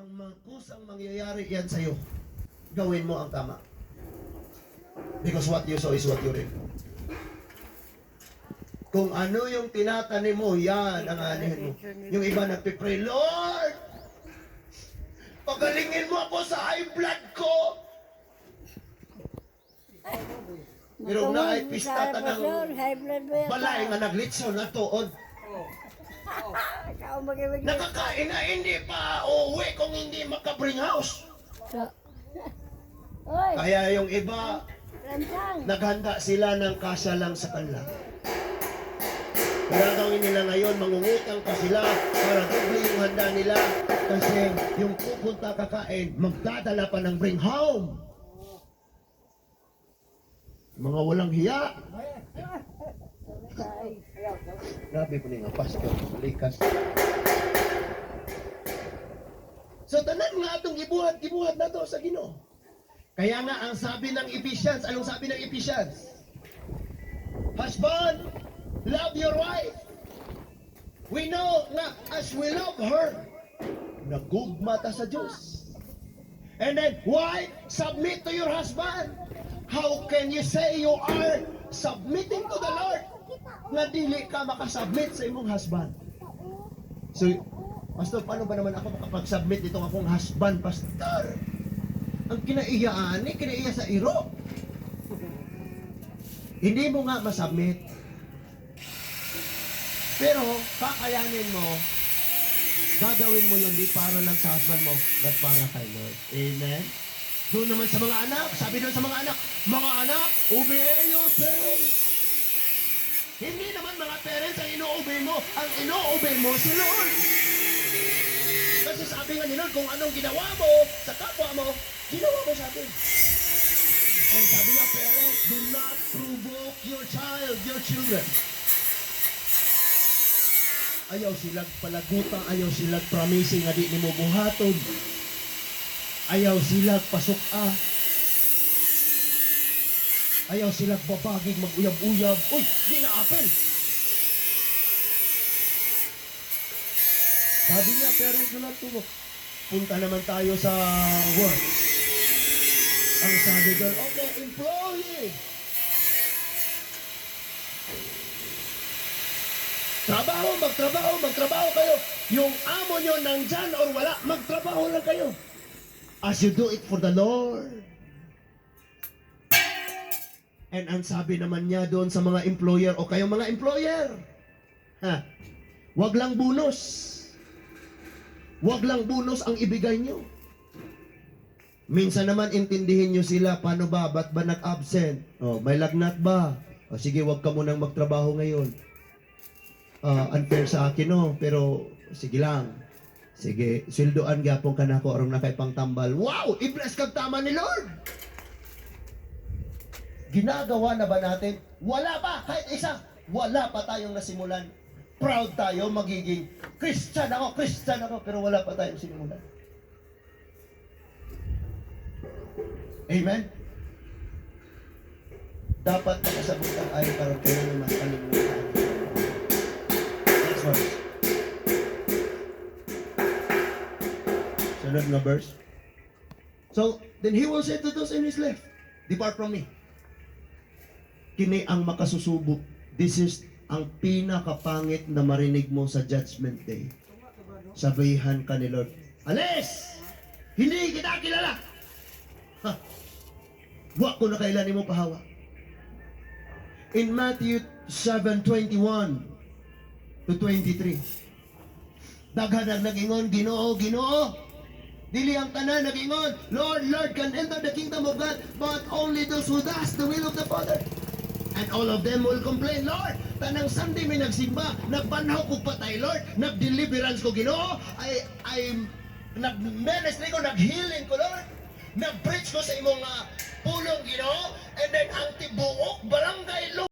ang kusang mangyayari yan sa'yo, gawin mo ang tama. Because what you sow is what you reap. Kung ano yung tinatanim mo, yan ang anihin mo. Yung iba nagpipray, Lord, pagalingin mo ako sa high blood ko. Pero na ay pista tanang balay nga naglitso na tuod. Nakakain na hindi pa uuwi kung hindi makabring house. Kaya yung iba, naghanda sila ng kasya lang sa kanila. Kaya gawin nila ngayon, mangungutang pa sila para doble yung handa nila. Kasi yung pupunta kakain, magdadala pa ng bring home. Mga walang hiya. Grabe po nga, pastor, likas. So tanan nga itong gibuhat na to sa Ginoo. Kaya nga ang sabi ng Ephesians, anong sabi ng Ephesians? Husband, love your wife. We know na as we love her, nagugma ta sa Diyos. And then, wife, submit to your husband. How can you say you are submitting to the Lord nga dili ka makasubmit sa imong husband? So, pastor, paano ba naman ako makapag-submit itong akong husband, pastor? Ang kinaiya sa iro. Hindi mo nga masubmit. Pero, kakayanin mo, gagawin mo yun di para lang sa husband mo, but para kay Lord. Amen? Doon naman sa mga anak, sabi doon sa mga anak, obey your parents. Hindi naman mga parents ang ino-obey mo, ang ino-obey mo si Lord. Kasi sabi nga ni Lord, kung anong ginawa mo sa kapwa mo, ginawa mo sa atin. And sabi nga, parents, do not provoke your child, your children. Ayaw silang palagutan, ayaw silang promising nga di ni mo buhaton. Ayaw silang pasok-a. Ayaw silang babagig, mag-uyab-uyab. Uy, di na apel. Sabi niya, parents na lang tulog. Punta naman tayo sa work. Ang sabi doon, okay, employee. Magtrabaho kayo. Yung amo nyo nandyan or wala, magtrabaho lang kayo. As you do it for the Lord. And ang sabi naman niya doon sa mga employer, o kayong mga employer, wag lang bonus. Wag lang bonus ang ibigay nyo. Minsan naman intindihin nyo sila, paano ba, ba't ba nag-absent? May lagnat ba? Sige, wag ka munang magtrabaho ngayon. Unfair sa akin, pero sige lang. Sige, sildoan gapon ka na ko arong nakaipang tambal. Wow! I-bless kag tama ni Lord! Ginagawa na ba natin? Wala pa! Kahit isa! Wala pa tayong nasimulan. Proud tayo magiging Christian ako, pero wala pa tayong sinimulan. Amen? Dapat nakasabutan ay para kayo naman kalimutan. Next verse. Sunod na verse. So, then he will say to those in his left, depart from me. Kini ang makasusubok. This is ang pinakapangit na marinig mo sa judgment day. Sabihan ka ni Lord, alis! Hindi kita kilala! Wa ko na kailan mo pahawa. In Matthew 7:21 to 23, daghan ang nagingon, Ginoo, dili ang tanan nagingon, Lord, can enter the kingdom of God, but only those who does the will of the Father. And all of them will complain, Lord, tanang Sunday may nagsimba, nagbanhaw ko patay, Lord, nagdeliverance ko, Ginoo, nag-ministry ko, nag-healing ko, Lord, nag-preach ko sa imong pulong, Ginoo, and then ang tibuok barangay, Lord,